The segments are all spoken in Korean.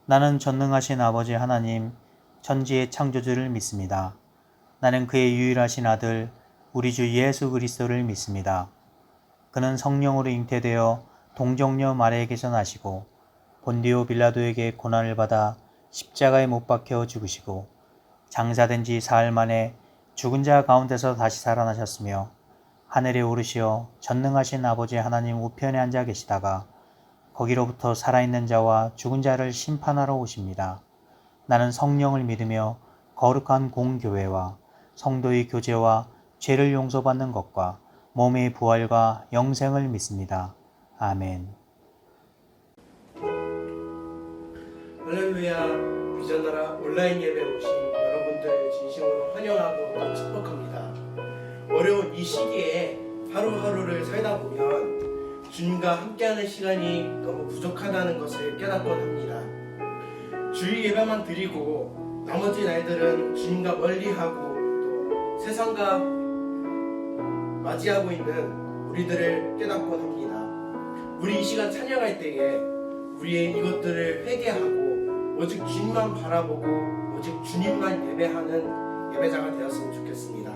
나는 전능하신 아버지 하나님, 천지의 창조주를 믿습니다. 나는 그의 유일하신 아들, 우리 주 예수 그리스도를 믿습니다. 그는 성령으로 잉태되어 동정녀 마리아에게서 나시고 본디오 빌라도에게 고난을 받아 십자가에 못 박혀 죽으시고 장사된 지 사흘 만에 죽은 자 가운데서 다시 살아나셨으며 하늘에 오르시어 전능하신 아버지 하나님 우편에 앉아 계시다가 거기로부터 살아있는 자와 죽은 자를 심판하러 오십니다. 나는 성령을 믿으며 거룩한 공교회와 성도의 교제와 죄를 용서받는 것과 몸의 부활과 영생을 믿습니다. 아멘. 할렐루야. 비전나라 온라인 예배 오신 여러분들 진심으로 환영하고 또 축복합니다. 어려운 이 시기에 하루하루를 살다 보면 주님과 함께하는 시간이 너무 부족하다는 것을 깨닫곤 합니다. 주일 예배만 드리고 나머지 날들은 주님과 멀리하고 또 세상과 맞이하고 있는 우리들을 깨닫곤 합니다. 우리 이 시간 찬양할 때에 우리의 이것들을 회개하고 오직 주님만 바라보고 오직 주님만 예배하는 예배자가 되었으면 좋겠습니다.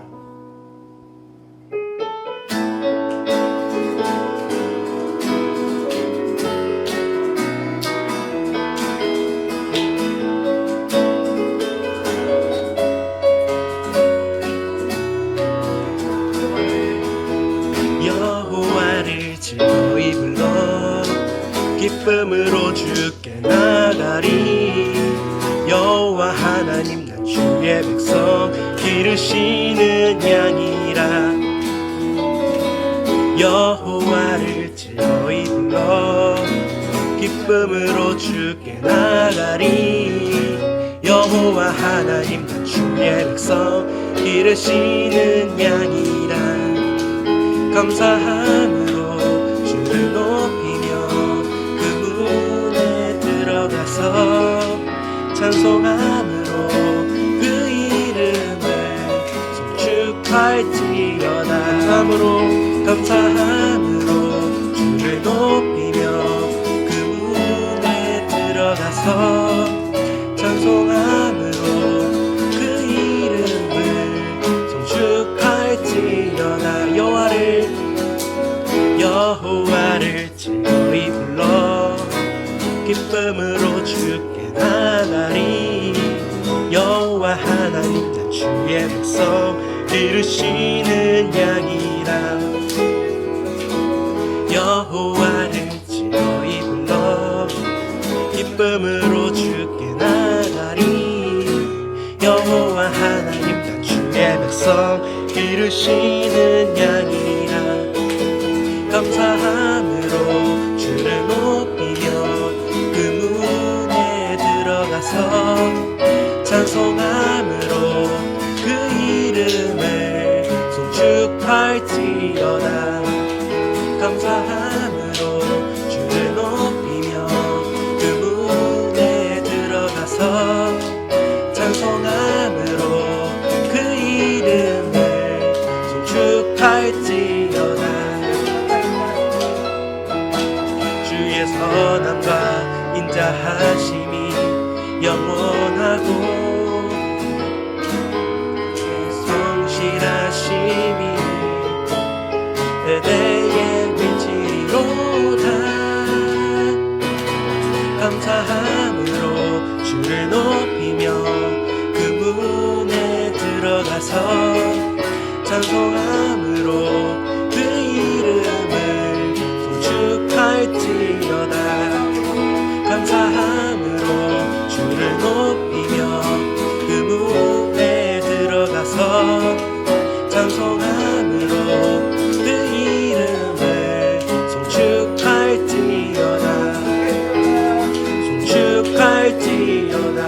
여호와를 즐거이 불러 기쁨으로 주께 나가리. 여호와 하나님 나 주의 백성 기르시는 양이라. 여호와를 즐거이 불러 기쁨으로 주께 나가리. 여호와 하나님 나 주의 백성 기르시는 양이라. 감사함으로 주를 높이며 그 문에 들어가서 찬송함으로 그 이름을 송축할지어다. 감사함으로 주를 높이며 그 문에 들어가서 찬송함으로 그 이름을 송축할지어다. 여호와를 즐거이 불러 기쁨으로 주께 나가리. 여호와 하나님 나 주의 백성 기르시는 양이라. 여호와를 즐거이 불러 기쁨으로 주께 나가리. 여호와 하나님 나 주의 백성 기르시는 양이라. 감사함으로 주를 높이며 그 문에 들어가서 찬송함으로 그 이름을 송축할지어다. 감사함으로 주를 높이며 그 문에 들어가서 찬송함으로 그 이름을 송축할지어다. 주의 선함과 인자하심이 영원하고 성실하심이 대대에 미치리로다. 감사함으로 주를 높이며 그 문에 들어가서 찬송함으로 그 이름을 송축할지어다. 감사함으로 주를 높이며 그 문에 들어가서 찬송함으로 그 이름을 송축할지어다. 송축할지어다.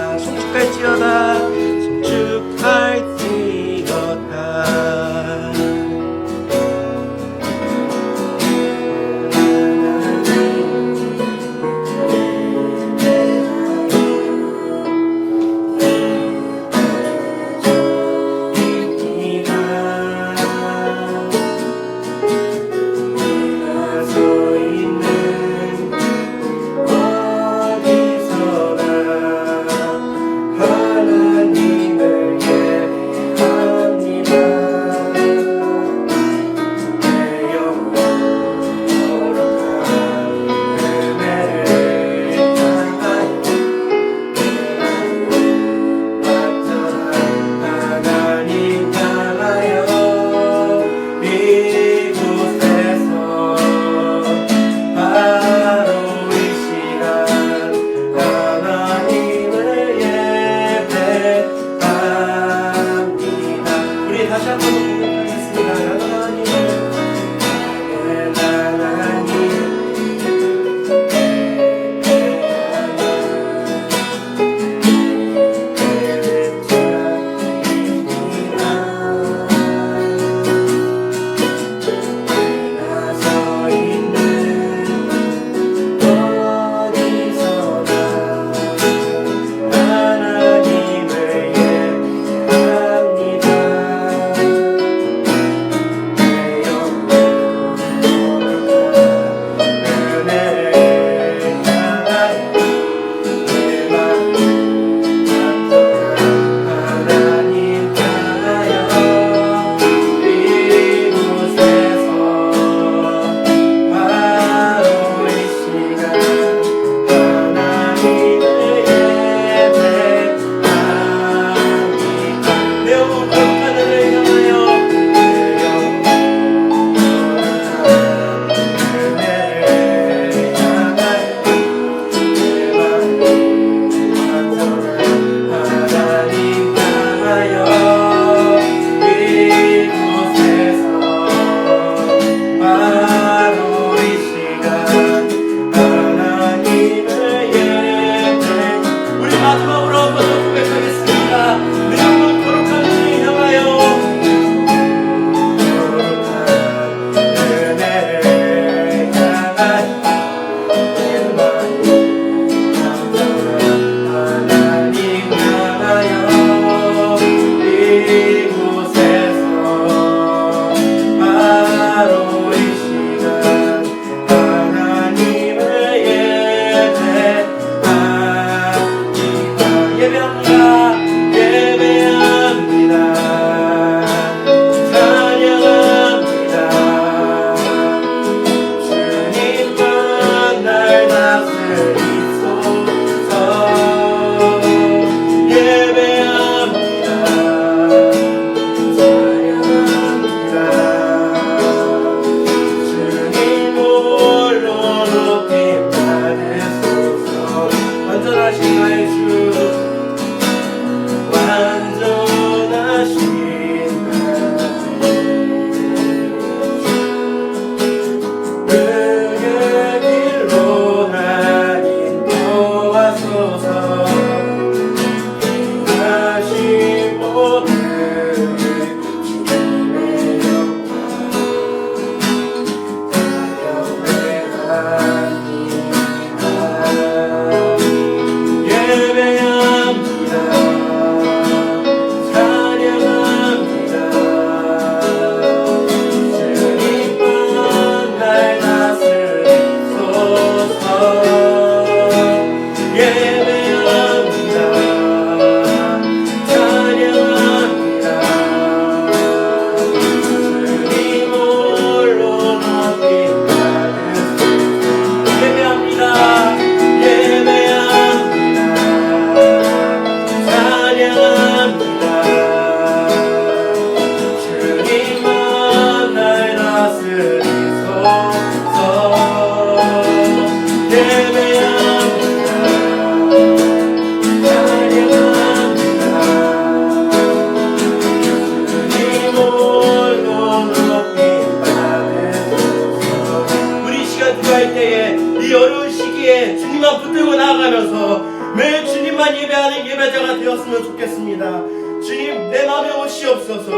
주시면서 매일 주님만 예배하는 예배자가 되었으면 좋겠습니다. 주님, 내 마음에 오시옵소서.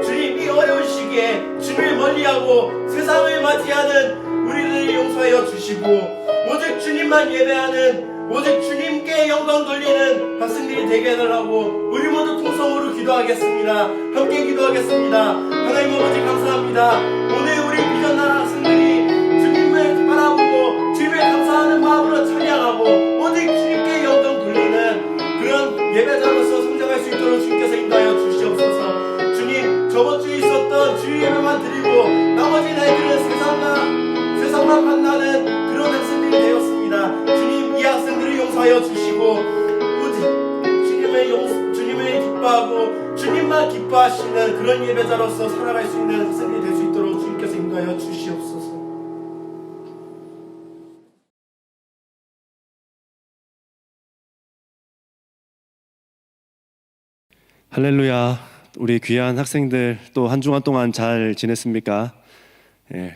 주님, 이 어려운 시기에 주님을 멀리하고 세상을 맞이하는 우리를 용서하여 주시고, 오직 주님만 예배하는, 오직 주님께 영광 돌리는 학생들이 되게 해달라고 우리 모두 통성으로 기도하겠습니다. 함께 기도하겠습니다. 하나님 아버지 감사합니다. 오늘 우리 비전나라 학생들이 주님을 바라보고 주님을 감사하는 마음으로 찬양하고 오직 주님께 영광 돌리는 그런 예배자로서 성장할 수 있도록 주님께서 인도하여 주시옵소서. 주님, 저번 주에 있었던 주일 예배만 드리고 나머지 날들은 세상만 만나는 그런 학생들이 되었습니다. 주님, 이 학생들을 용서하여 주시고 오직 주님을 기뻐하고 주님만 기뻐하시는 그런 예배자로서 살아갈 수 있는 학생들이 될 수 있도록 주님께서 인도하여 주시옵소서. 할렐루야. 우리 귀한 학생들 또 한 주간 동안 잘 지냈습니까?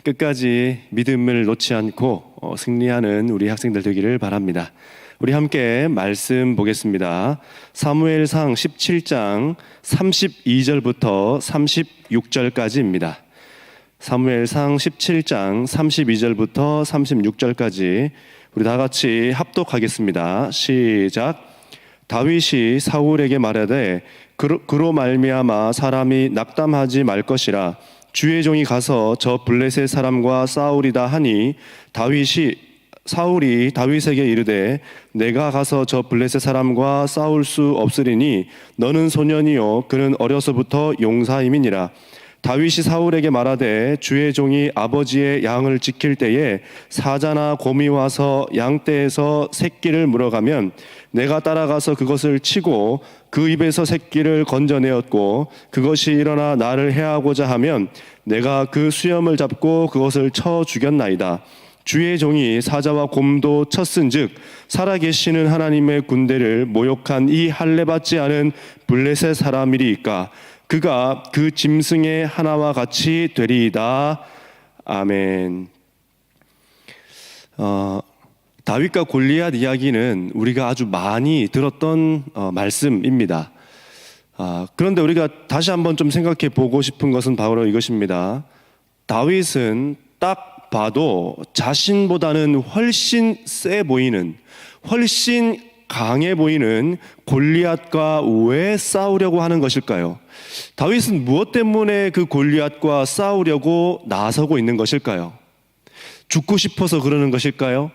끝까지 믿음을 놓지 않고 승리하는 우리 학생들 되기를 바랍니다. 우리 함께 말씀 보겠습니다. 사무엘상 17장 32절부터 36절까지입니다. 사무엘상 17장 32절부터 36절까지 우리 다 같이 합독하겠습니다. 시작. 다윗이 사울에게 말하되 그로 말미암아 사람이 낙담하지 말 것이라. 주의 종이 가서 저 블레셋 사람과 싸우리다 하니 사울이 다윗에게 이르되 내가 가서 저 블레셋 사람과 싸울 수 없으리니 너는 소년이요 그는 어려서부터 용사임이니라. 다윗이 사울에게 말하되 주의 종이 아버지의 양을 지킬 때에 사자나 곰이 와서 양떼에서 새끼를 물어가면 내가 따라가서 그것을 치고 그 입에서 새끼를 건져내었고 그것이 일어나 나를 해하고자 하면 내가 그 수염을 잡고 그것을 쳐 죽였나이다. 주의 종이 사자와 곰도 쳤은즉 살아계시는 하나님의 군대를 모욕한 이 할례받지 않은 블레셋 사람이리이까 그가 그 짐승의 하나와 같이 되리이다. 아멘. 다윗과 골리앗 이야기는 우리가 아주 많이 들었던 말씀입니다. 그런데 우리가 다시 한번 좀 생각해 보고 싶은 것은 바로 이것입니다. 다윗은 딱 봐도 자신보다는 훨씬 세 보이는, 훨씬 강해 보이는 골리앗과 왜 싸우려고 하는 것일까요? 다윗은 무엇 때문에 그 골리앗과 싸우려고 나서고 있는 것일까요? 죽고 싶어서 그러는 것일까요?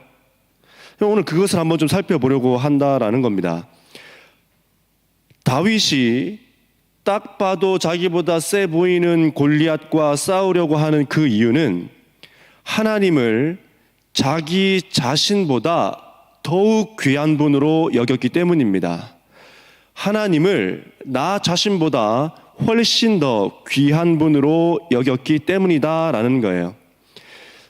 오늘 그것을 한번 좀 살펴보려고 한다라는 겁니다. 다윗이 딱 봐도 자기보다 세 보이는 골리앗과 싸우려고 하는 그 이유는 하나님을 자기 자신보다 더욱 귀한 분으로 여겼기 때문입니다. 하나님을 나 자신보다 훨씬 더 귀한 분으로 여겼기 때문이다라는 거예요.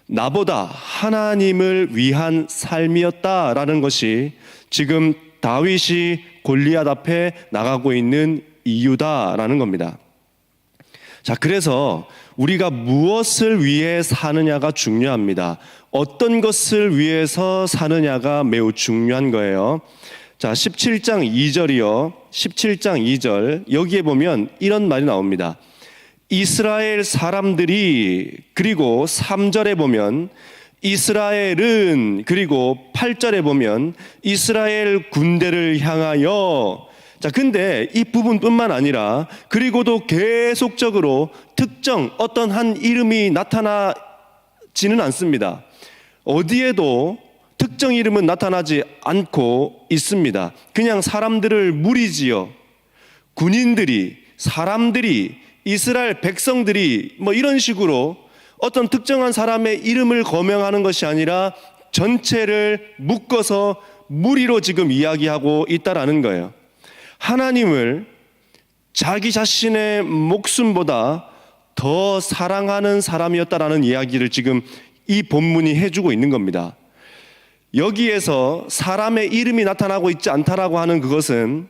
나보다 하나님을 위한 삶이었다라는 것이 지금 다윗이 골리앗 앞에 나가고 있는 이유다라는 겁니다. 자, 그래서 우리가 무엇을 위해 사느냐가 중요합니다. 어떤 것을 위해서 사느냐가 매우 중요한 거예요. 자, 17장 2절이요. 17장 2절. 여기에 보면 이런 말이 나옵니다. 이스라엘 사람들이, 그리고 3절에 보면 이스라엘은, 그리고 8절에 보면 이스라엘 군대를 향하여. 자, 근데 이 부분뿐만 아니라 그리고도 계속적으로 특정 어떤 한 이름이 나타나지는 않습니다. 어디에도 특정 이름은 나타나지 않고 있습니다. 그냥 사람들을 무리지어 군인들이, 사람들이, 이스라엘 백성들이 뭐 이런 식으로 어떤 특정한 사람의 이름을 거명하는 것이 아니라 전체를 묶어서 무리로 지금 이야기하고 있다라는 거예요. 하나님을 자기 자신의 목숨보다 더 사랑하는 사람이었다라는 이야기를 지금 이 본문이 해주고 있는 겁니다. 여기에서 사람의 이름이 나타나고 있지 않다라고 하는 그것은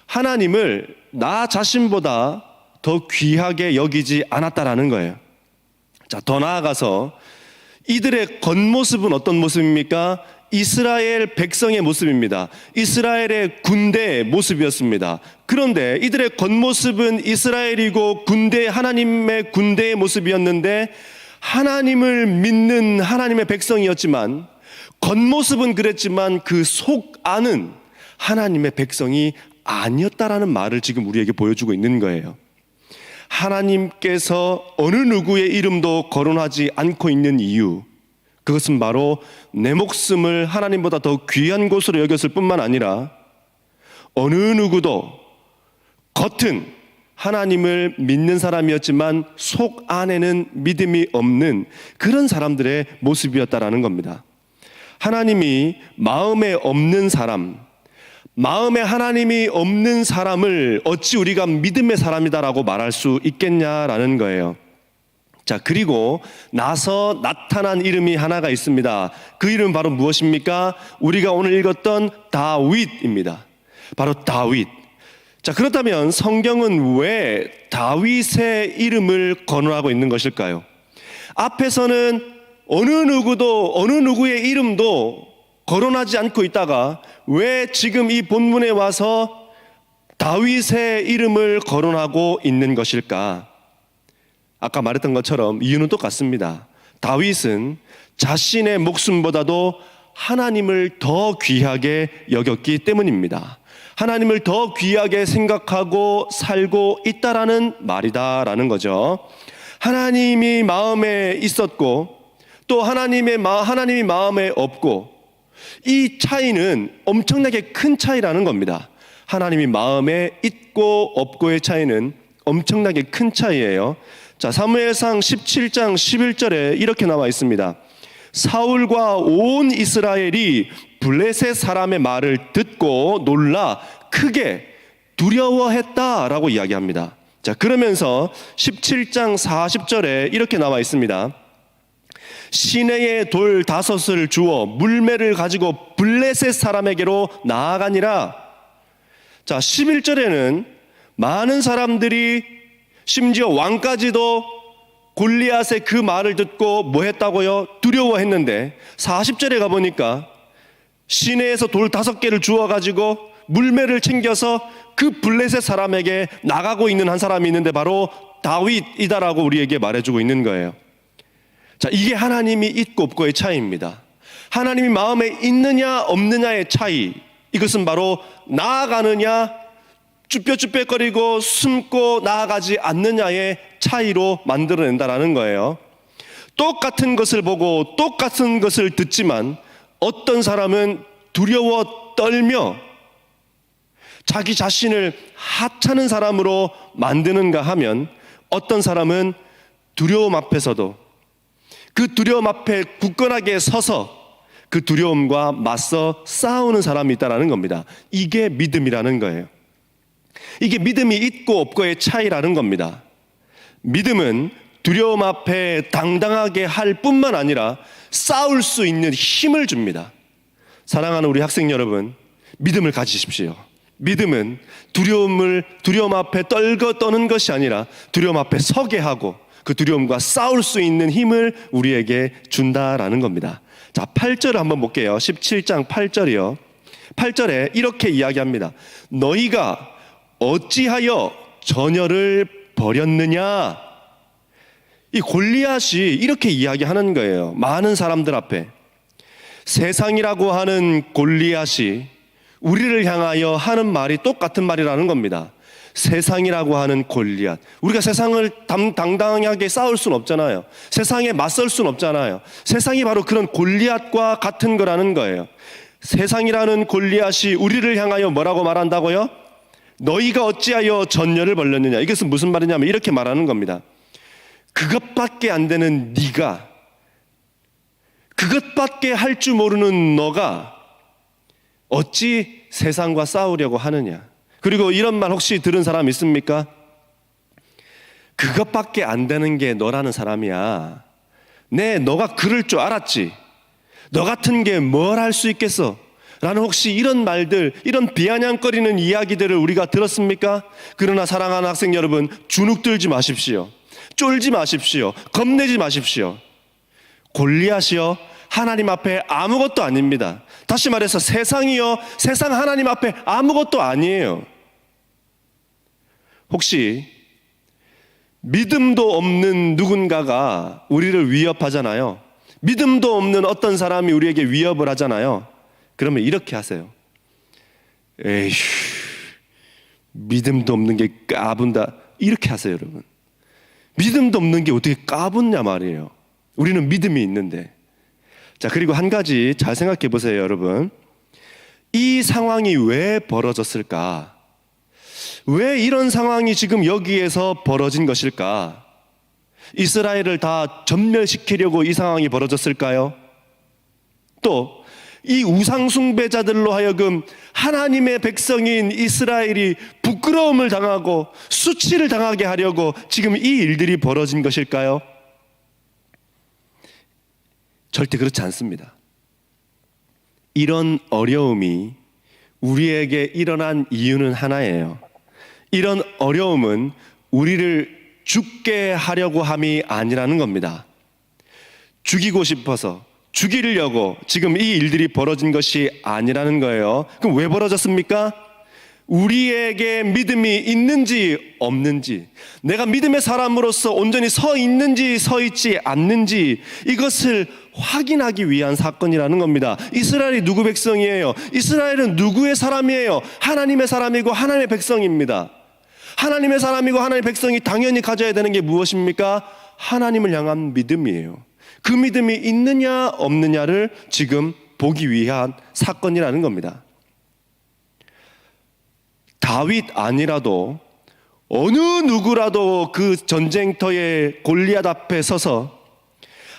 하나님을 나 자신보다 더 귀하게 여기지 않았다라는 거예요. 자, 더 나아가서 이들의 겉모습은 어떤 모습입니까? 이스라엘 백성의 모습입니다. 이스라엘의 군대의 모습이었습니다. 그런데 이들의 겉모습은 이스라엘이고 하나님의 군대의 모습이었는데 하나님을 믿는 하나님의 백성이었지만 겉모습은 그랬지만 그 속 안은 하나님의 백성이 아니었다라는 말을 지금 우리에게 보여주고 있는 거예요. 하나님께서 어느 누구의 이름도 거론하지 않고 있는 이유, 그것은 바로 내 목숨을 하나님보다 더 귀한 곳으로 여겼을 뿐만 아니라 어느 누구도 겉은 하나님을 믿는 사람이었지만 속 안에는 믿음이 없는 그런 사람들의 모습이었다라는 겁니다. 하나님이 마음에 없는 사람, 마음에 하나님이 없는 사람을 어찌 우리가 믿음의 사람이다라고 말할 수 있겠냐라는 거예요. 자, 그리고 나서 나타난 이름이 하나가 있습니다. 그 이름은 바로 무엇입니까? 우리가 오늘 읽었던 다윗입니다. 바로 다윗. 자, 그렇다면 성경은 왜 다윗의 이름을 거론하고 있는 것일까요? 앞에서는 어느 누구의 이름도 거론하지 않고 있다가 왜 지금 이 본문에 와서 다윗의 이름을 거론하고 있는 것일까? 아까 말했던 것처럼 이유는 똑같습니다. 다윗은 자신의 목숨보다도 하나님을 더 귀하게 여겼기 때문입니다. 하나님을 더 귀하게 생각하고 살고 있다라는 말이다라는 거죠. 하나님이 마음에 있었고 또 하나님이 마음에 없고, 이 차이는 엄청나게 큰 차이라는 겁니다. 하나님이 마음에 있고 없고의 차이는 엄청나게 큰 차이예요. 자, 사무엘상 17장 11절에 이렇게 나와 있습니다. 사울과 온 이스라엘이 블레셋 사람의 말을 듣고 놀라 크게 두려워했다라고 이야기합니다. 자, 그러면서 17장 40절에 이렇게 나와 있습니다. 시내에 돌 5을 주어 물매를 가지고 블레셋 사람에게로 나아가니라. 자, 11절에는 많은 사람들이 심지어 왕까지도 골리앗의 그 말을 듣고 뭐 했다고요? 두려워했는데 40절에 가보니까 시내에서 돌 5개를 주어가지고 물매를 챙겨서 그 블레셋 사람에게 나가고 있는 한 사람이 있는데 바로 다윗이다라고 우리에게 말해주고 있는 거예요. 자, 이게 하나님이 있고 없고의 차이입니다. 하나님이 마음에 있느냐 없느냐의 차이, 이것은 바로 나아가느냐 쭈뼛쭈뼛거리고 숨고 나아가지 않느냐의 차이로 만들어낸다라는 거예요. 똑같은 것을 보고 똑같은 것을 듣지만 어떤 사람은 두려워 떨며 자기 자신을 하찮은 사람으로 만드는가 하면 어떤 사람은 두려움 앞에서도 그 두려움 앞에 굳건하게 서서 그 두려움과 맞서 싸우는 사람이 있다는 겁니다. 이게 믿음이라는 거예요. 이게 믿음이 있고 없고의 차이라는 겁니다. 믿음은 두려움 앞에 당당하게 할 뿐만 아니라 싸울 수 있는 힘을 줍니다. 사랑하는 우리 학생 여러분, 믿음을 가지십시오. 믿음은 두려움 앞에 떨고 떠는 것이 아니라 두려움 앞에 서게 하고 그 두려움과 싸울 수 있는 힘을 우리에게 준다라는 겁니다. 자, 8절을 한번 볼게요. 17장 8절이요. 8절에 이렇게 이야기합니다. 너희가 어찌하여 전열을 버렸느냐? 이 골리앗이 이렇게 이야기하는 거예요. 많은 사람들 앞에. 세상이라고 하는 골리앗이 우리를 향하여 하는 말이 똑같은 말이라는 겁니다. 세상이라고 하는 골리앗. 우리가 세상을 당당하게 싸울 수는 없잖아요. 세상에 맞설 수는 없잖아요. 세상이 바로 그런 골리앗과 같은 거라는 거예요. 세상이라는 골리앗이 우리를 향하여 뭐라고 말한다고요? 너희가 어찌하여 전열을 벌렸느냐. 이것은 무슨 말이냐면 이렇게 말하는 겁니다. 그것밖에 안 되는 네가, 그것밖에 할 줄 모르는 너가 어찌 세상과 싸우려고 하느냐. 그리고 이런 말 혹시 들은 사람 있습니까? 그것밖에 안 되는 게 너라는 사람이야. 너가 그럴 줄 알았지. 너 같은 게 뭘 할 수 있겠어? 라는 혹시 이런 말들, 이런 비아냥거리는 이야기들을 우리가 들었습니까? 그러나 사랑하는 학생 여러분, 주눅 들지 마십시오. 쫄지 마십시오. 겁내지 마십시오. 골리앗이요, 하나님 앞에 아무것도 아닙니다. 다시 말해서 세상이요, 세상 하나님 앞에 아무것도 아니에요. 혹시 믿음도 없는 누군가가 우리를 위협하잖아요. 믿음도 없는 어떤 사람이 우리에게 위협을 하잖아요. 그러면 이렇게 하세요. 에휴, 믿음도 없는 게 까분다. 이렇게 하세요, 여러분. 믿음도 없는 게 어떻게 까분냐 말이에요. 우리는 믿음이 있는데. 자, 그리고 한 가지 잘 생각해 보세요, 여러분. 이 상황이 왜 벌어졌을까? 왜 이런 상황이 지금 여기에서 벌어진 것일까? 이스라엘을 다 전멸시키려고 이 상황이 벌어졌을까요? 또 이 우상숭배자들로 하여금 하나님의 백성인 이스라엘이 부끄러움을 당하고 수치를 당하게 하려고 지금 이 일들이 벌어진 것일까요? 절대 그렇지 않습니다. 이런 어려움이 우리에게 일어난 이유는 하나예요. 이런 어려움은 우리를 죽게 하려고 함이 아니라는 겁니다. 죽이고 싶어서, 죽이려고 지금 이 일들이 벌어진 것이 아니라는 거예요. 그럼 왜 벌어졌습니까? 우리에게 믿음이 있는지 없는지, 내가 믿음의 사람으로서 온전히 서 있는지 서 있지 않는지, 이것을 확인하기 위한 사건이라는 겁니다. 이스라엘이 누구 백성이에요? 이스라엘은 누구의 사람이에요? 하나님의 사람이고 하나님의 백성입니다. 하나님의 사람이고 하나님의 백성이 당연히 가져야 되는 게 무엇입니까? 하나님을 향한 믿음이에요. 그 믿음이 있느냐 없느냐를 지금 보기 위한 사건이라는 겁니다. 다윗 아니라도 어느 누구라도 그 전쟁터에 골리앗 앞에 서서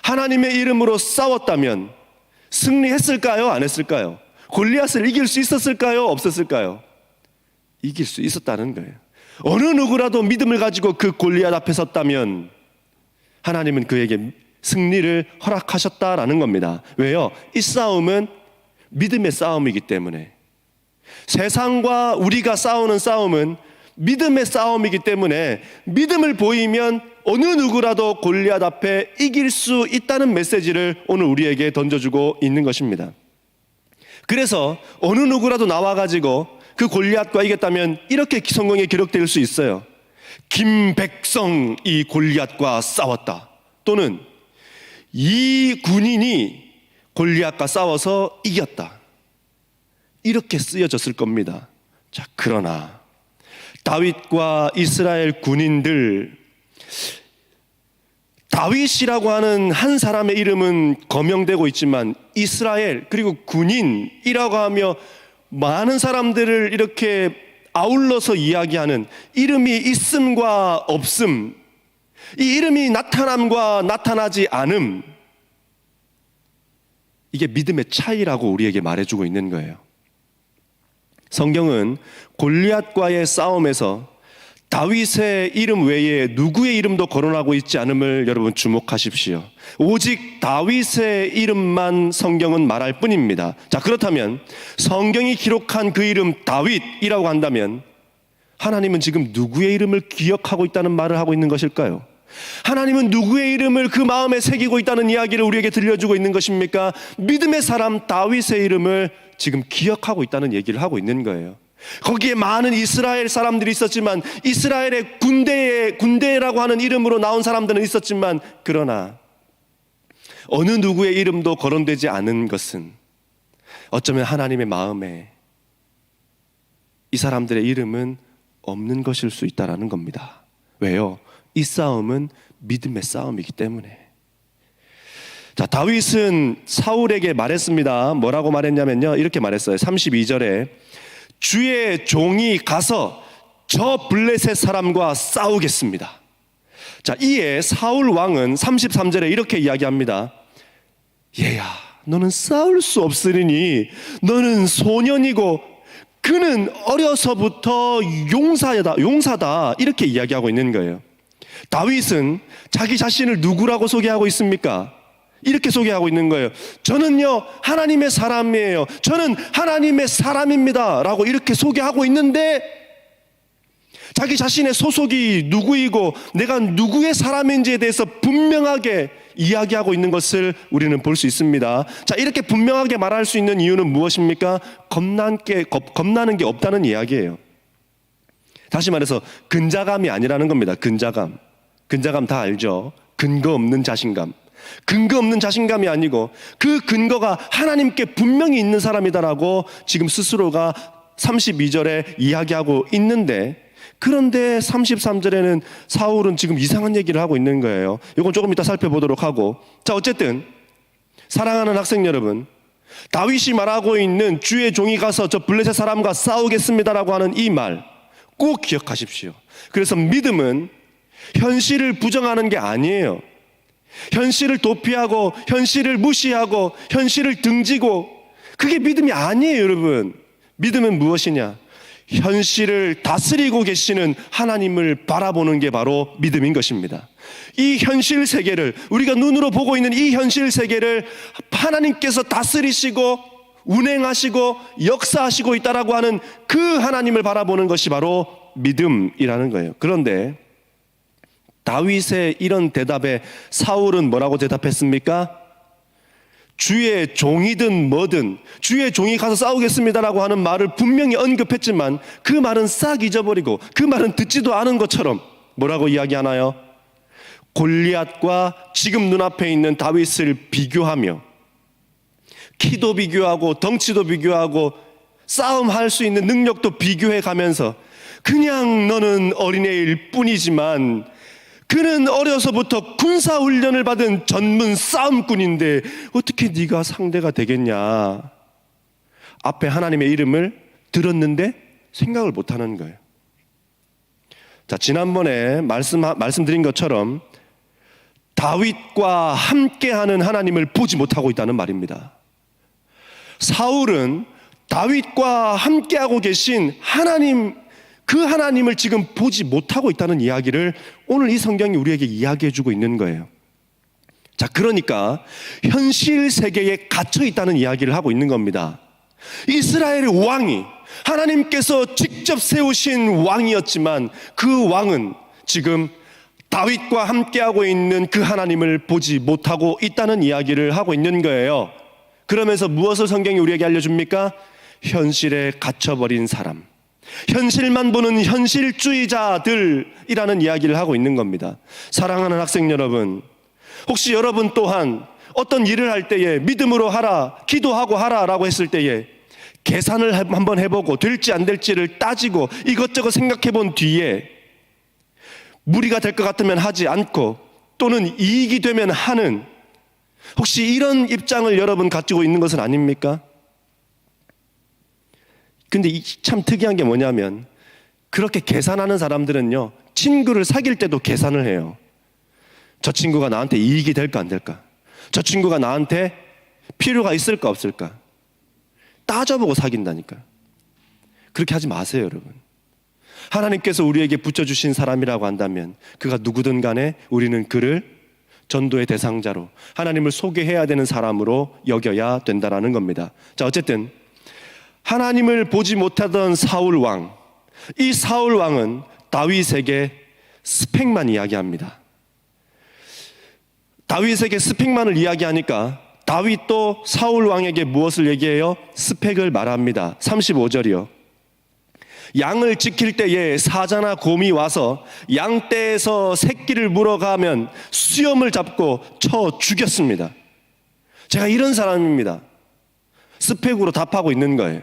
하나님의 이름으로 싸웠다면 승리했을까요? 안 했을까요? 골리앗을 이길 수 있었을까요? 없었을까요? 이길 수 있었다는 거예요. 어느 누구라도 믿음을 가지고 그 골리앗 앞에 섰다면 하나님은 그에게 승리를 허락하셨다라는 겁니다. 왜요? 이 싸움은 믿음의 싸움이기 때문에, 세상과 우리가 싸우는 싸움은 믿음의 싸움이기 때문에 믿음을 보이면 어느 누구라도 골리앗 앞에 이길 수 있다는 메시지를 오늘 우리에게 던져주고 있는 것입니다. 그래서 어느 누구라도 나와가지고 그 골리앗과 이겼다면 이렇게 성경에 기록될 수 있어요. 김백성이 골리앗과 싸웠다. 또는 이 군인이 골리앗과 싸워서 이겼다. 이렇게 쓰여졌을 겁니다. 자, 그러나 다윗과 이스라엘 군인들, 다윗이라고 하는 한 사람의 이름은 거명되고 있지만 이스라엘 그리고 군인이라고 하며 많은 사람들을 이렇게 아울러서 이야기하는 이름이 있음과 없음, 이 이름이 나타남과 나타나지 않음, 이게 믿음의 차이라고 우리에게 말해주고 있는 거예요. 성경은 골리앗과의 싸움에서 다윗의 이름 외에 누구의 이름도 거론하고 있지 않음을 여러분 주목하십시오. 오직 다윗의 이름만 성경은 말할 뿐입니다. 자, 그렇다면 성경이 기록한 그 이름 다윗이라고 한다면 하나님은 지금 누구의 이름을 기억하고 있다는 말을 하고 있는 것일까요? 하나님은 누구의 이름을 그 마음에 새기고 있다는 이야기를 우리에게 들려주고 있는 것입니까? 믿음의 사람 다윗의 이름을 지금 기억하고 있다는 얘기를 하고 있는 거예요. 거기에 많은 이스라엘 사람들이 있었지만, 이스라엘의 군대라고 하는 이름으로 나온 사람들은 있었지만, 그러나 어느 누구의 이름도 거론되지 않은 것은 어쩌면 하나님의 마음에 이 사람들의 이름은 없는 것일 수 있다는 겁니다. 왜요? 이 싸움은 믿음의 싸움이기 때문에. 자, 다윗은 사울에게 말했습니다. 뭐라고 말했냐면요, 이렇게 말했어요. 32절에 주의 종이 가서 저 블레셋 사람과 싸우겠습니다. 자, 이에 사울 왕은 33절에 이렇게 이야기합니다. 얘야, 너는 싸울 수 없으리니 너는 소년이고 그는 어려서부터 용사다. 이렇게 이야기하고 있는 거예요. 다윗은 자기 자신을 누구라고 소개하고 있습니까? 이렇게 소개하고 있는 거예요. 저는요, 하나님의 사람이에요. 저는 하나님의 사람입니다. 라고 이렇게 소개하고 있는데, 자기 자신의 소속이 누구이고 내가 누구의 사람인지에 대해서 분명하게 이야기하고 있는 것을 우리는 볼 수 있습니다. 자, 이렇게 분명하게 말할 수 있는 이유는 무엇입니까? 겁나는 게 없다는 이야기예요. 다시 말해서 근자감이 아니라는 겁니다. 근자감 다 알죠? 근거 없는 자신감. 근거 없는 자신감이 아니고 그 근거가 하나님께 분명히 있는 사람이다라고 지금 스스로가 32절에 이야기하고 있는데, 그런데 33절에는 사울은 지금 이상한 얘기를 하고 있는 거예요. 이건 조금 이따 살펴보도록 하고, 자, 어쨌든 사랑하는 학생 여러분, 다윗이 말하고 있는 주의 종이 가서 저 블레셋 사람과 싸우겠습니다라고 하는 이 말 꼭 기억하십시오. 그래서 믿음은 현실을 부정하는 게 아니에요. 현실을 도피하고 현실을 무시하고 현실을 등지고, 그게 믿음이 아니에요. 여러분, 믿음은 무엇이냐? 현실을 다스리고 계시는 하나님을 바라보는 게 바로 믿음인 것입니다. 이 현실 세계를, 우리가 눈으로 보고 있는 이 현실 세계를 하나님께서 다스리시고 운행하시고 역사하시고 있다라고 하는 그 하나님을 바라보는 것이 바로 믿음이라는 거예요. 그런데 다윗의 이런 대답에 사울은 뭐라고 대답했습니까? 주의 종이든 뭐든 주의 종이 가서 싸우겠습니다라고 하는 말을 분명히 언급했지만 그 말은 싹 잊어버리고 그 말은 듣지도 않은 것처럼 뭐라고 이야기하나요? 골리앗과 지금 눈앞에 있는 다윗을 비교하며, 키도 비교하고 덩치도 비교하고 싸움할 수 있는 능력도 비교해 가면서, 그냥 너는 어린애일 뿐이지만 그는 어려서부터 군사훈련을 받은 전문 싸움꾼인데 어떻게 네가 상대가 되겠냐. 앞에 하나님의 이름을 들었는데 생각을 못하는 거예요. 자, 지난번에 말씀드린 것처럼 다윗과 함께하는 하나님을 보지 못하고 있다는 말입니다. 사울은 다윗과 함께하고 계신 하나님, 그 하나님을 지금 보지 못하고 있다는 이야기를 오늘 이 성경이 우리에게 이야기해주고 있는 거예요. 자, 그러니까 현실 세계에 갇혀 있다는 이야기를 하고 있는 겁니다. 이스라엘의 왕이 하나님께서 직접 세우신 왕이었지만 그 왕은 지금 다윗과 함께하고 있는 그 하나님을 보지 못하고 있다는 이야기를 하고 있는 거예요. 그러면서 무엇을 성경이 우리에게 알려줍니까? 현실에 갇혀버린 사람, 현실만 보는 현실주의자들이라는 이야기를 하고 있는 겁니다. 사랑하는 학생 여러분, 혹시 여러분 또한 어떤 일을 할 때에 믿음으로 하라, 기도하고 하라라고 했을 때에 계산을 한번 해보고 될지 안 될지를 따지고 이것저것 생각해 본 뒤에 무리가 될 것 같으면 하지 않고 또는 이익이 되면 하는, 혹시 이런 입장을 여러분 가지고 있는 것은 아닙니까? 근데 참 특이한 게 뭐냐면, 그렇게 계산하는 사람들은요, 친구를 사귈 때도 계산을 해요. 저 친구가 나한테 이익이 될까 안 될까? 저 친구가 나한테 필요가 있을까 없을까? 따져보고 사귄다니까요. 그렇게 하지 마세요, 여러분. 하나님께서 우리에게 붙여주신 사람이라고 한다면 그가 누구든 간에 우리는 그를 전도의 대상자로, 하나님을 소개해야 되는 사람으로 여겨야 된다라는 겁니다. 자, 어쨌든 하나님을 보지 못하던 사울 왕, 이 사울 왕은 다윗에게 스펙만 이야기합니다. 다윗에게 스펙만을 이야기하니까 다윗도 사울 왕에게 무엇을 얘기해요? 스펙을 말합니다. 35절이요. 양을 지킬 때에 사자나 곰이 와서 양떼에서 새끼를 물어가면 수염을 잡고 쳐 죽였습니다. 제가 이런 사람입니다. 스펙으로 답하고 있는 거예요.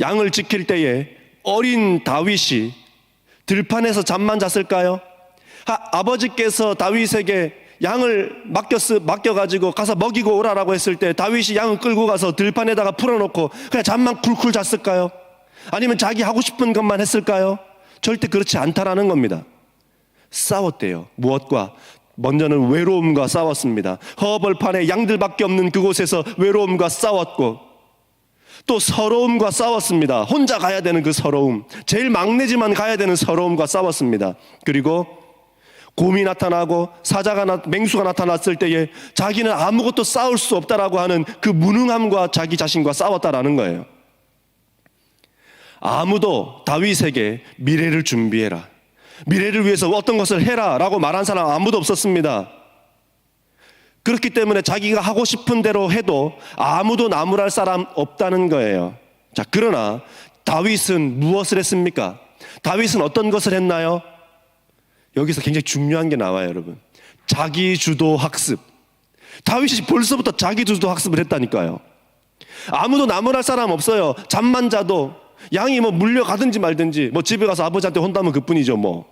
양을 지킬 때에 어린 다윗이 들판에서 잠만 잤을까요? 아버지께서 다윗에게 양을 맡겨가지고 가서 먹이고 오라라고 했을 때 다윗이 양을 끌고 가서 들판에다가 풀어놓고 그냥 잠만 쿨쿨 잤을까요? 아니면 자기 하고 싶은 것만 했을까요? 절대 그렇지 않다라는 겁니다. 싸웠대요. 무엇과? 먼저는 외로움과 싸웠습니다. 허벌판에 양들밖에 없는 그곳에서 외로움과 싸웠고, 또 서러움과 싸웠습니다. 혼자 가야 되는 그 서러움, 제일 막내지만 가야 되는 서러움과 싸웠습니다. 그리고 곰이 나타나고 맹수가 나타났을 때에 자기는 아무것도 싸울 수 없다라고 하는 그 무능함과 자기 자신과 싸웠다라는 거예요. 아무도 다윗에게 미래를 준비해라, 미래를 위해서 어떤 것을 해라 라고 말한 사람 아무도 없었습니다. 그렇기 때문에 자기가 하고 싶은 대로 해도 아무도 나무랄 사람 없다는 거예요. 자, 그러나 다윗은 무엇을 했습니까? 다윗은 어떤 것을 했나요? 여기서 굉장히 중요한 게 나와요, 여러분. 자기 주도 학습. 다윗이 벌써부터 자기 주도 학습을 했다니까요. 아무도 나무랄 사람 없어요. 잠만 자도 양이 뭐 물려가든지 말든지 뭐 집에 가서 아버지한테 혼나면 그뿐이죠 뭐.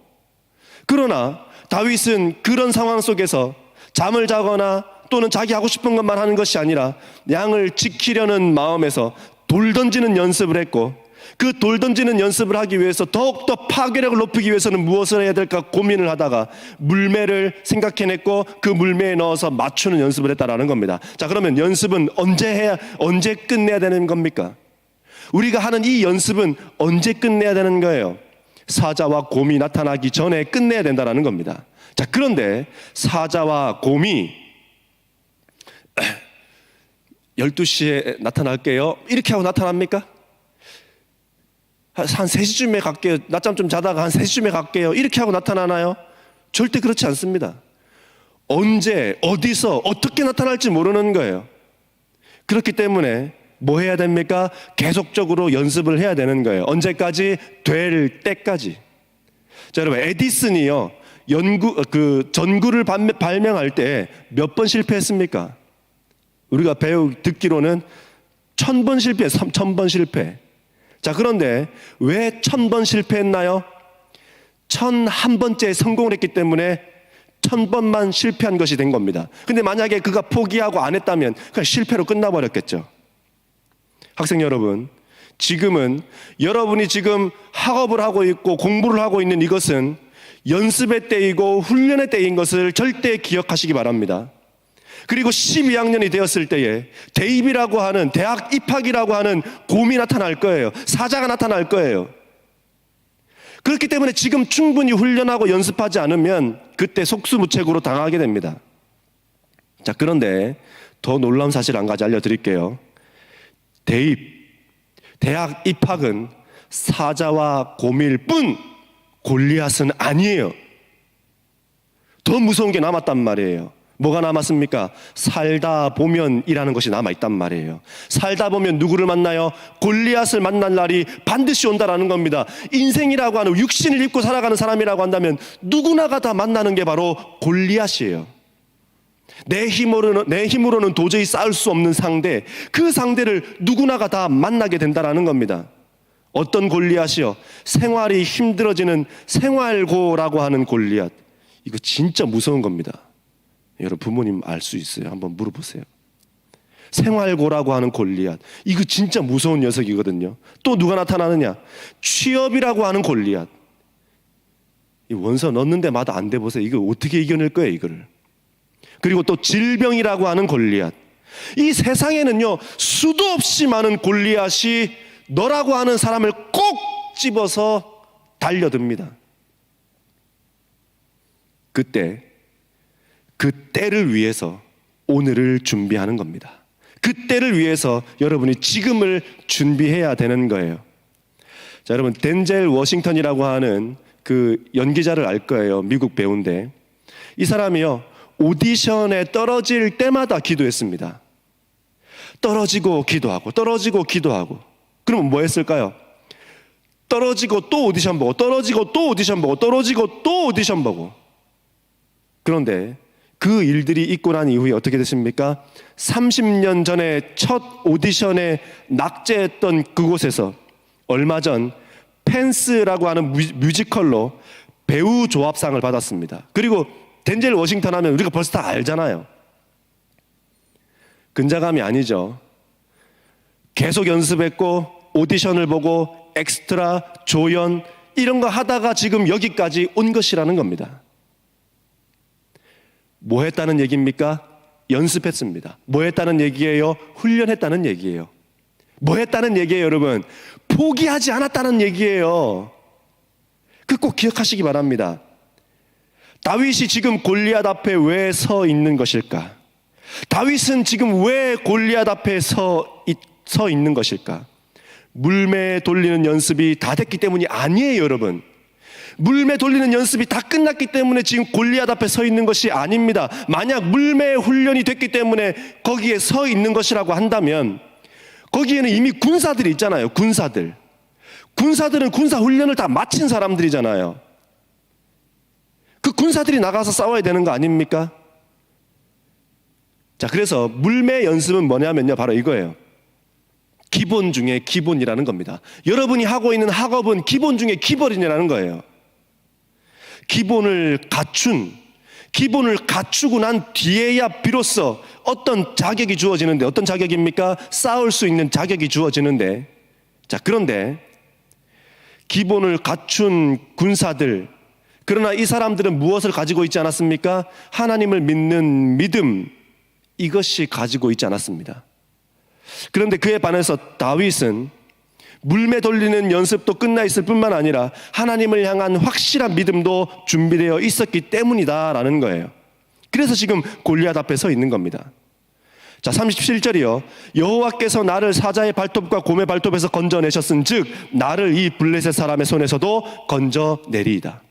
그러나 다윗은 그런 상황 속에서 잠을 자거나 또는 자기 하고 싶은 것만 하는 것이 아니라 양을 지키려는 마음에서 돌 던지는 연습을 했고, 그 돌 던지는 연습을 하기 위해서 더욱더 파괴력을 높이기 위해서는 무엇을 해야 될까 고민을 하다가 물매를 생각해냈고 그 물매에 넣어서 맞추는 연습을 했다라는 겁니다. 자, 그러면 연습은 언제 끝내야 되는 겁니까? 우리가 하는 이 연습은 언제 끝내야 되는 거예요? 사자와 곰이 나타나기 전에 끝내야 된다는 겁니다. 자, 그런데 사자와 곰이 12시에 나타날게요 이렇게 하고 나타납니까? 한 3시쯤에 갈게요, 낮잠 좀 자다가 한 3시쯤에 갈게요 이렇게 하고 나타나나요? 절대 그렇지 않습니다. 언제 어디서 어떻게 나타날지 모르는 거예요. 그렇기 때문에 뭐 해야 됩니까? 계속적으로 연습을 해야 되는 거예요. 언제까지? 될 때까지. 자, 여러분, 에디슨이요 전구를 발명할 때 몇 번 실패했습니까? 우리가 듣기로는 1000번 실패했어요. 1000번 실패. 자, 그런데 왜 1000번 실패했나요? 1001번째 성공을 했기 때문에 1000번만 실패한 것이 된 겁니다. 근데 만약에 그가 포기하고 안 했다면 그냥 실패로 끝나버렸겠죠. 학생 여러분, 지금은 여러분이 지금 학업을 하고 있고 공부를 하고 있는 이것은 연습의 때이고 훈련의 때인 것을 절대 기억하시기 바랍니다. 그리고 12학년이 되었을 때에 대입이라고 하는, 대학 입학이라고 하는 곰이 나타날 거예요. 사자가 나타날 거예요. 그렇기 때문에 지금 충분히 훈련하고 연습하지 않으면 그때 속수무책으로 당하게 됩니다. 자, 그런데 더 놀라운 사실 한 가지 알려드릴게요. 대학 입학은 사자와 곰일 뿐 골리앗은 아니에요. 더 무서운 게 남았단 말이에요. 뭐가 남았습니까? 살다 보면이라는 것이 남아있단 말이에요. 살다 보면 누구를 만나요? 골리앗을 만날 날이 반드시 온다라는 겁니다. 인생이라고 하는, 육신을 입고 살아가는 사람이라고 한다면 누구나가 다 만나는 게 바로 골리앗이에요. 내 힘으로는 도저히 싸울 수 없는 상대, 그 상대를 누구나가 다 만나게 된다라는 겁니다. 어떤 골리앗이요? 생활이 힘들어지는 생활고라고 하는 골리앗. 이거 진짜 무서운 겁니다. 여러분, 부모님 알 수 있어요. 한번 물어보세요. 생활고라고 하는 골리앗, 이거 진짜 무서운 녀석이거든요. 또 누가 나타나느냐? 취업이라고 하는 골리앗. 이 원서 넣는 데마다 안 돼 보세요. 이거 어떻게 이겨낼 거예요, 이거를. 그리고 또 질병이라고 하는 골리앗. 이 세상에는요 수도 없이 많은 골리앗이 너라고 하는 사람을 꼭 집어서 달려듭니다. 그때 그 때를 위해서 오늘을 준비하는 겁니다. 그 때를 위해서 여러분이 지금을 준비해야 되는 거예요. 자, 여러분, 덴젤 워싱턴이라고 하는 그 연기자를 알 거예요. 미국 배우인데, 이 사람이요 오디션에 떨어질 때마다 기도했습니다. 떨어지고 기도하고 떨어지고 기도하고. 그러면 뭐 했을까요? 떨어지고 또 오디션 보고, 떨어지고 또 오디션 보고, 떨어지고 또 오디션 보고. 그런데 그 일들이 있고 난 이후에 어떻게 됐습니까? 30년 전에 첫 오디션에 낙제했던 그곳에서 얼마 전 펜스라고 하는 뮤지컬로 배우 조합상을 받았습니다. 그리고 덴젤 워싱턴 하면 우리가 벌써 다 알잖아요. 근자감이 아니죠. 계속 연습했고 오디션을 보고 엑스트라, 조연 이런 거 하다가 지금 여기까지 온 것이라는 겁니다. 뭐 했다는 얘기입니까? 연습했습니다. 뭐 했다는 얘기예요? 훈련했다는 얘기예요. 뭐 했다는 얘기예요, 여러분? 포기하지 않았다는 얘기예요. 그 꼭 기억하시기 바랍니다. 다윗이 지금 골리앗 앞에 왜 서 있는 것일까? 다윗은 지금 왜 골리앗 앞에 서 있는 것일까? 물매 돌리는 연습이 다 됐기 때문이 아니에요, 여러분. 물매 돌리는 연습이 다 끝났기 때문에 지금 골리앗 앞에 서 있는 것이 아닙니다. 만약 물매 훈련이 됐기 때문에 거기에 서 있는 것이라고 한다면 거기에는 이미 군사들이 있잖아요. 군사들은 군사 훈련을 다 마친 사람들이잖아요. 그 군사들이 나가서 싸워야 되는 거 아닙니까? 자, 그래서 물매 연습은 뭐냐면요, 바로 이거예요. 기본 중에 기본이라는 겁니다. 여러분이 하고 있는 학업은 기본 중에 기본이라는 거예요. 기본을 갖추고 난 뒤에야 비로소 어떤 자격이 주어지는데, 어떤 자격입니까? 싸울 수 있는 자격이 주어지는데, 자, 그런데 기본을 갖춘 군사들, 그러나 이 사람들은 무엇을 가지고 있지 않았습니까? 하나님을 믿는 믿음, 이것이 가지고 있지 않았습니다. 그런데 그에 반해서 다윗은 물매 돌리는 연습도 끝나 있을 뿐만 아니라 하나님을 향한 확실한 믿음도 준비되어 있었기 때문이다라는 거예요. 그래서 지금 골리앗 앞에 서 있는 겁니다. 자, 37절이요. 여호와께서 나를 사자의 발톱과 곰의 발톱에서 건져내셨은즉 나를 이 블레셋 사람의 손에서도 건져내리이다.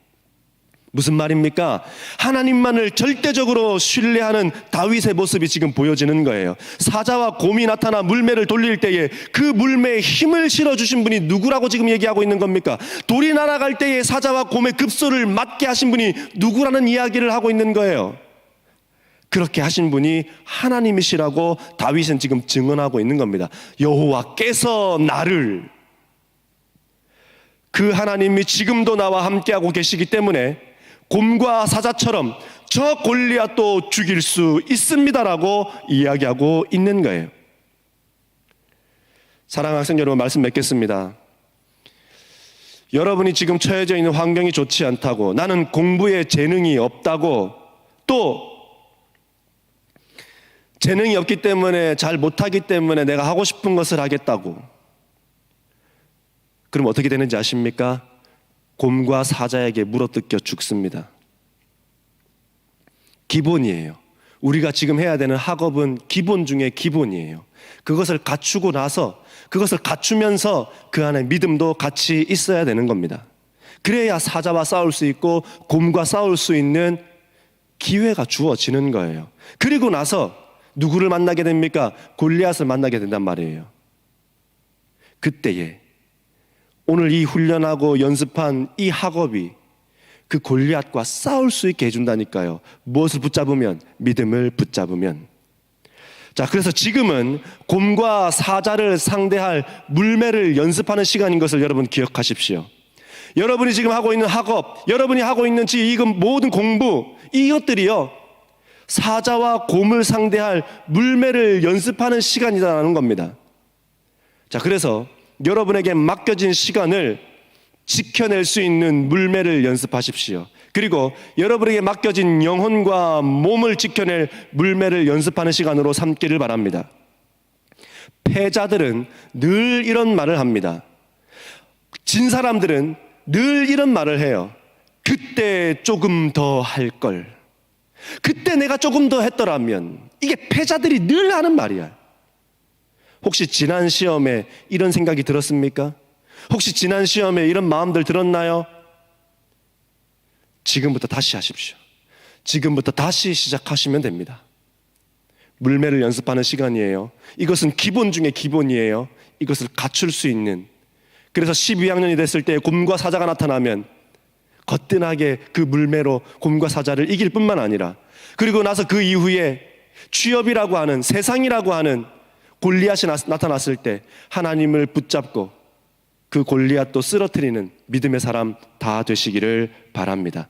무슨 말입니까? 하나님만을 절대적으로 신뢰하는 다윗의 모습이 지금 보여지는 거예요. 사자와 곰이 나타나 물매를 돌릴 때에 그 물매에 힘을 실어주신 분이 누구라고 지금 얘기하고 있는 겁니까? 돌이 날아갈 때에 사자와 곰의 급소를 맞게 하신 분이 누구라는 이야기를 하고 있는 거예요. 그렇게 하신 분이 하나님이시라고 다윗은 지금 증언하고 있는 겁니다. 여호와께서 나를, 그 하나님이 지금도 나와 함께하고 계시기 때문에 곰과 사자처럼 저 골리앗도 죽일 수 있습니다라고 이야기하고 있는 거예요. 사랑하는 학생 여러분, 말씀 맺겠습니다. 여러분이 지금 처해져 있는 환경이 좋지 않다고, 나는 공부에 재능이 없다고, 또 재능이 없기 때문에 잘 못하기 때문에 내가 하고 싶은 것을 하겠다고, 그럼 어떻게 되는지 아십니까? 곰과 사자에게 물어뜯겨 죽습니다. 기본이에요. 우리가 지금 해야 되는 학업은 기본 중에 기본이에요. 그것을 갖추고 나서, 그것을 갖추면서 그 안에 믿음도 같이 있어야 되는 겁니다. 그래야 사자와 싸울 수 있고 곰과 싸울 수 있는 기회가 주어지는 거예요. 그리고 나서 누구를 만나게 됩니까? 골리앗을 만나게 된단 말이에요. 그때에 오늘 이 훈련하고 연습한 이 학업이 그 골리앗과 싸울 수 있게 해준다니까요. 무엇을 붙잡으면? 믿음을 붙잡으면. 자, 그래서 지금은 곰과 사자를 상대할 물매를 연습하는 시간인 것을 여러분 기억하십시오. 여러분이 지금 하고 있는 학업, 여러분이 하고 있는 이 모든 공부, 이것들이요, 사자와 곰을 상대할 물매를 연습하는 시간이라는 겁니다. 자, 그래서 여러분에게 맡겨진 시간을 지켜낼 수 있는 물매를 연습하십시오. 그리고 여러분에게 맡겨진 영혼과 몸을 지켜낼 물매를 연습하는 시간으로 삼기를 바랍니다. 패자들은 늘 이런 말을 합니다. 진 사람들은 늘 이런 말을 해요. 그때 조금 더 할 걸. 그때 내가 조금 더 했더라면. 이게 패자들이 늘 하는 말이야. 혹시 지난 시험에 이런 생각이 들었습니까? 혹시 지난 시험에 이런 마음들 들었나요? 지금부터 다시 하십시오. 지금부터 다시 시작하시면 됩니다. 물매를 연습하는 시간이에요. 이것은 기본 중에 기본이에요. 이것을 갖출 수 있는. 그래서 12학년이 됐을 때 곰과 사자가 나타나면 거뜬하게 그 물매로 곰과 사자를 이길 뿐만 아니라, 그리고 나서 그 이후에 취업이라고 하는, 세상이라고 하는 골리앗이 나타났을 때 하나님을 붙잡고 그 골리앗도 쓰러뜨리는 믿음의 사람 다 되시기를 바랍니다.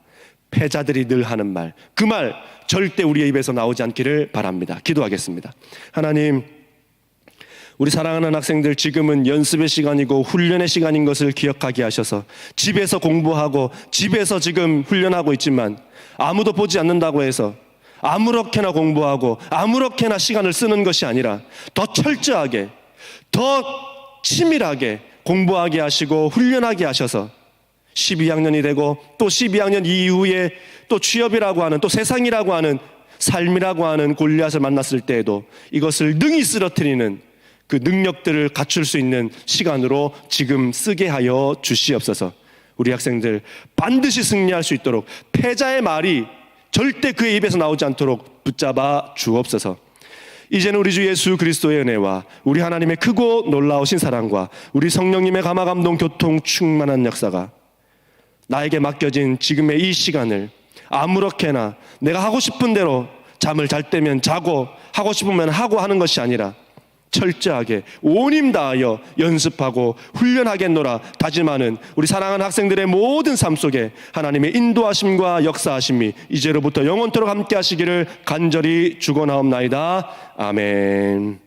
패자들이 늘 하는 말, 그 말 절대 우리의 입에서 나오지 않기를 바랍니다. 기도하겠습니다. 하나님, 우리 사랑하는 학생들, 지금은 연습의 시간이고 훈련의 시간인 것을 기억하게 하셔서 집에서 공부하고 집에서 지금 훈련하고 있지만 아무도 보지 않는다고 해서 아무렇게나 공부하고 아무렇게나 시간을 쓰는 것이 아니라 더 철저하게, 더 치밀하게 공부하게 하시고 훈련하게 하셔서 12학년이 되고 또 12학년 이후에 또 취업이라고 하는, 또 세상이라고 하는, 삶이라고 하는 골리앗을 만났을 때에도 이것을 능히 쓰러뜨리는 그 능력들을 갖출 수 있는 시간으로 지금 쓰게 하여 주시옵소서. 우리 학생들 반드시 승리할 수 있도록 패자의 말이 절대 그의 입에서 나오지 않도록 붙잡아 주옵소서. 이제는 우리 주 예수 그리스도의 은혜와 우리 하나님의 크고 놀라우신 사랑과 우리 성령님의 감화 감동 교통 충만한 역사가 나에게 맡겨진 지금의 이 시간을 아무렇게나 내가 하고 싶은 대로 잠을 잘 때면 자고 하고 싶으면 하고 하는 것이 아니라 철저하게 온 힘 다하여 연습하고 훈련하겠노라 다짐하는 우리 사랑하는 학생들의 모든 삶 속에 하나님의 인도하심과 역사하심이 이제로부터 영원토록 함께 하시기를 간절히 축원하옵나이다. 아멘.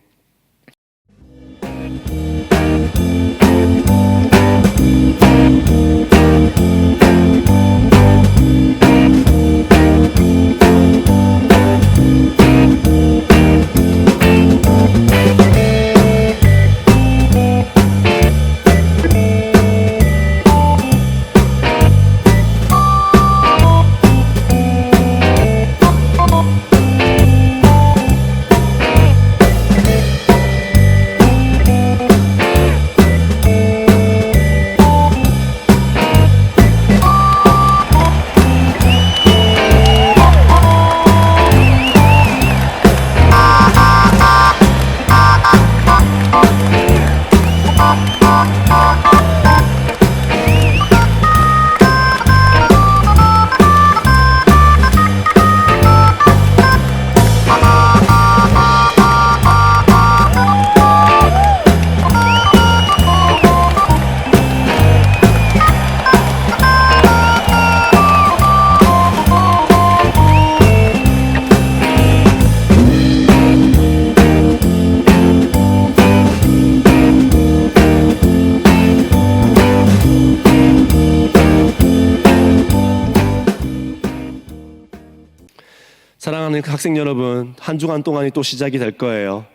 사랑하는 학생 여러분, 한 주간 동안이 또 시작이 될 거예요.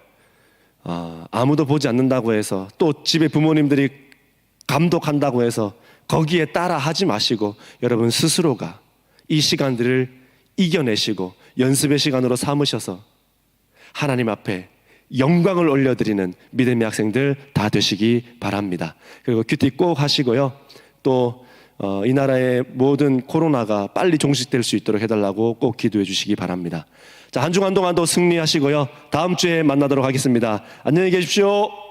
아무도 보지 않는다고 해서 또 집에 부모님들이 감독한다고 해서 거기에 따라 하지 마시고 여러분 스스로가 이 시간들을 이겨내시고 연습의 시간으로 삼으셔서 하나님 앞에 영광을 올려드리는 믿음의 학생들 다 되시기 바랍니다. 그리고 큐티 꼭 하시고요. 또 이 나라의 모든 코로나가 빨리 종식될 수 있도록 해달라고 꼭 기도해 주시기 바랍니다. 자, 한 주간 동안도 승리하시고요. 다음 주에 만나도록 하겠습니다. 안녕히 계십시오.